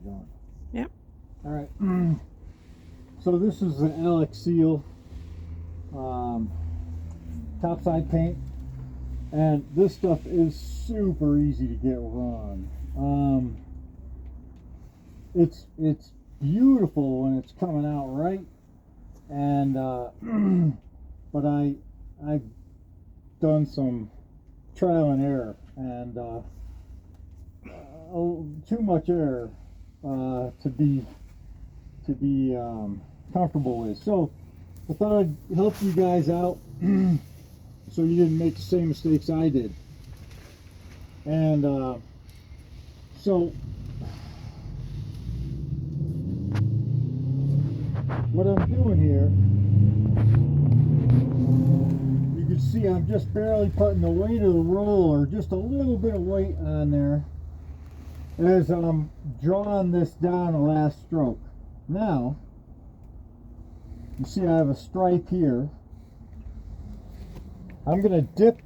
going? Yep. All right. So this is the Alexseal Topside paint, and this stuff is super easy to get wrong. It's beautiful when it's coming out right, and but I've done some trial and error, and too much error to be comfortable with. So I thought I'd help you guys out so you didn't make the same mistakes I did. And so what I'm doing here, you can see I'm just barely putting the weight of the roller, just a little bit of weight on there as I'm drawing this down the last stroke. Now, you see I have a stripe here. I'm going to dip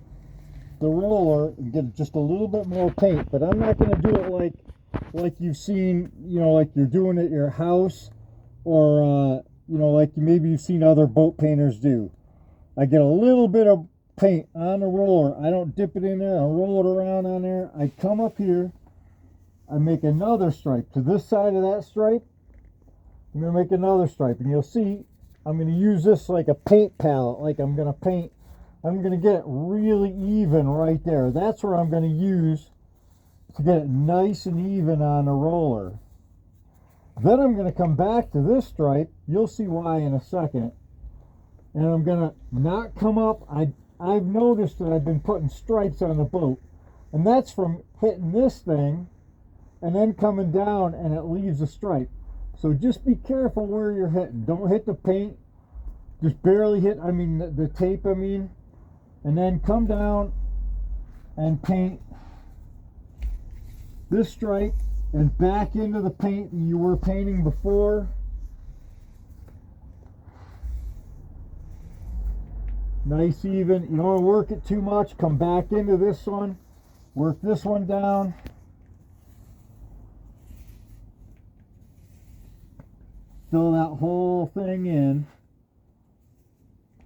the roller and get just a little bit more paint, but I'm not going to do it like you've seen, you know, like you're doing at your house, or you know, like maybe you've seen other boat painters do. I get a little bit of paint on the roller. I don't dip it in there. I roll it around on there. I come up here. I make another stripe to this side of that stripe. I'm going to make another stripe, and you'll see I'm going to use this like a paint palette, like I'm going to paint. I'm going to get it really even right there. That's where I'm going to use to get it nice and even on the roller. Then I'm going to come back to this stripe. You'll see why in a second. And I'm going to not come up. I've noticed that I've been putting stripes on the boat, and that's from hitting this thing and then coming down, and it leaves a stripe. So just be careful where you're hitting. Don't hit the paint. Just barely hit, the tape, and then come down and paint this stripe and back into the paint that you were painting before. Nice even. You don't want to work it too much. Come back into this one. Work this one down. Fill that whole thing in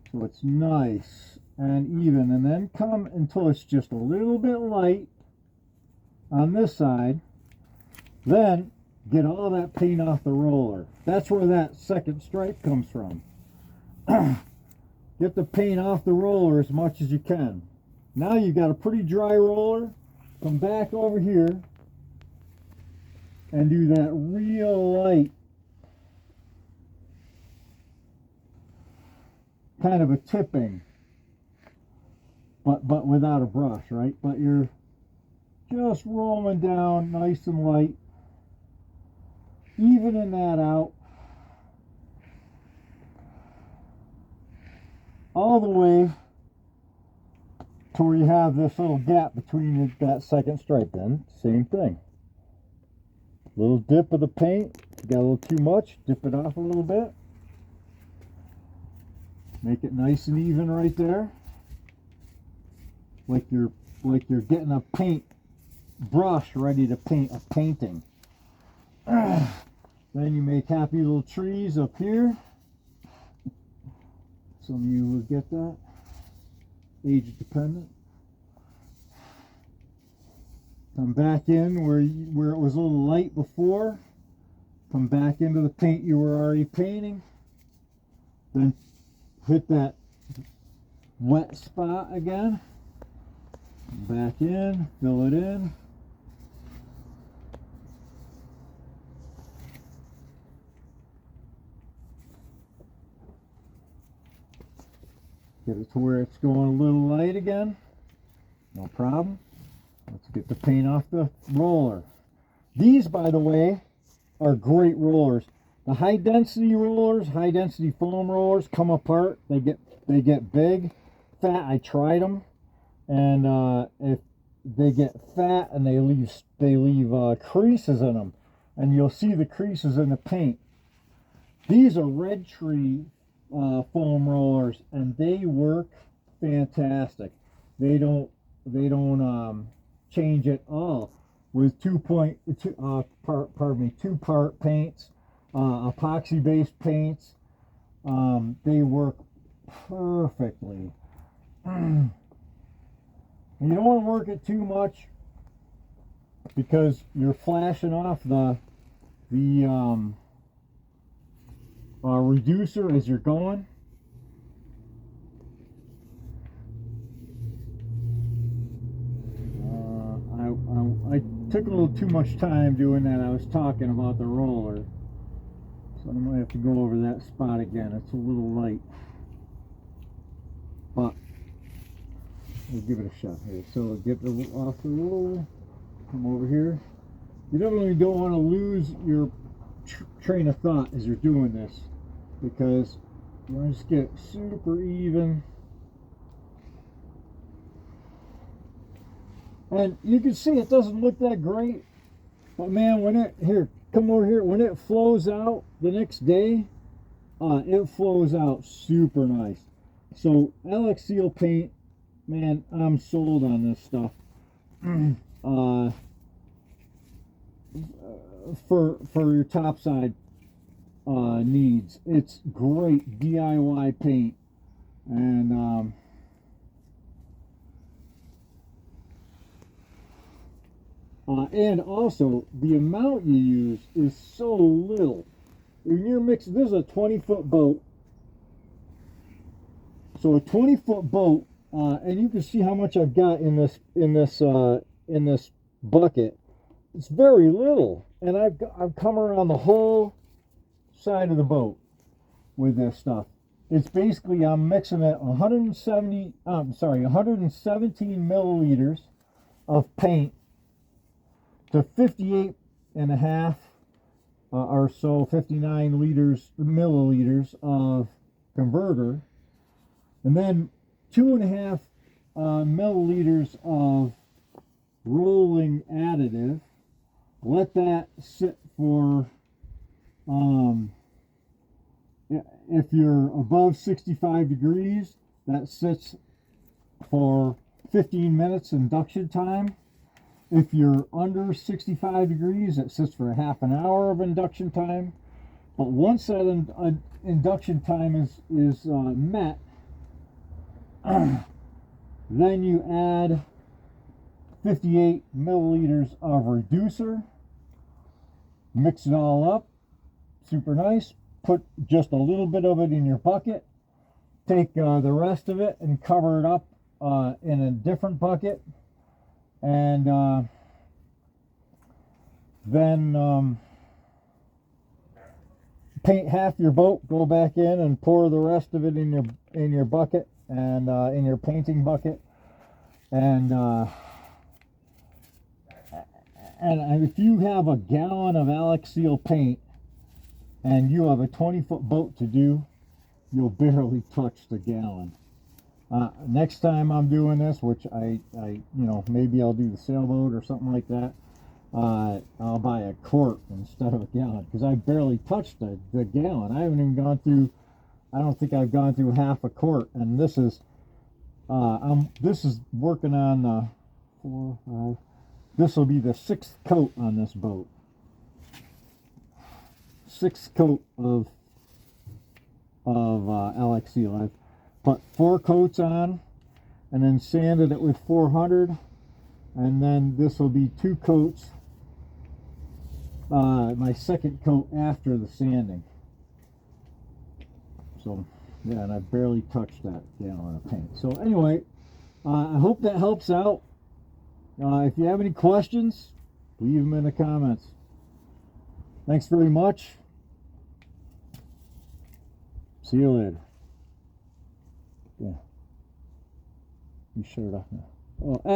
so it's nice and even, and then come until it's just a little bit light on this side. Then get all that paint off the roller. That's where that second stripe comes from. Get the paint off the roller as much as you can. Now you've got a pretty dry roller. Come back over here and do that real light, kind of a tipping, but without a brush, right? But you're just rolling down nice and light, evening that out all the way to where you have this little gap between that second stripe. Then same thing, little dip of the paint. If you got a little too much, dip it off a little bit. Make it nice and even right there, like you're getting a paint brush ready to paint a painting. Then you make happy little trees up here. Some of you will get that. Age dependent. Come back in where it was a little light before. Come back into the paint you were already painting. Then hit that wet spot again. Back in, fill it in. Get it to where it's going a little light again. No problem. Let's get the paint off the roller. These, by the way, are great rollers. The high density rollers, high density foam rollers, come apart. They get big, fat. I tried them, and if they get fat and they leave creases in them, and you'll see the creases in the paint. These are Red Tree foam rollers, and they work fantastic. They don't change at all. with two-part paints, epoxy-based paints. They work perfectly. You don't want to work it too much because you're flashing off the reducer as you're going. I took a little too much time doing that. I was talking about the roller, so I might have to go over that spot again. It's a little light, but we'll give it a shot here. So get off the roller, come over here. You definitely don't want to lose your train of thought as you're doing this, because you want to just get super even. And you can see it doesn't look that great, but man, when it, here, come over here, when it flows out the next day, it flows out super nice. So Alexseal paint, man, I'm sold on this stuff. For your topside needs, it's great DIY paint. And also the amount you use is so little. When you're mixing, this is a 20-foot boat, so a 20-foot boat, and you can see how much I've got in this bucket. It's very little, and I've come around the whole side of the boat with this stuff. It's basically, I'm mixing it 117 milliliters of paint to 58 and a half or so, 59 milliliters of converter, and then 2.5 milliliters of rolling additive. Let that sit for, if you're above 65 degrees, that sits for 15 minutes induction time. If you're under 65 degrees, it sits for a half an hour of induction time. But once that induction time is met, then you add 58 milliliters of reducer, mix it all up, super nice. Put just a little bit of it in your bucket, take the rest of it and cover it up in a different bucket, and then paint half your boat, go back in and pour the rest of it in your bucket and in your painting bucket, and if you have a gallon of Alexseal paint and you have a 20-foot boat to do, you'll barely touch the gallon. Next time I'm doing this, which I maybe I'll do the sailboat or something like that, I'll buy a quart instead of a gallon, because I barely touched the gallon. I haven't even gone through, I don't think I've gone through half a quart, and this is working on 4, 5, this will be the 6th coat on this boat. 6th coat of Alexseal. I've put 4 coats on and then sanded it with 400, and then this will be 2 coats, my 2nd coat after the sanding. So yeah, and I barely touched that gallon of paint. So anyway, I hope that helps out. If you have any questions, leave them in the comments. Thanks very much. See you later. Yeah. You shut it off now. Oh,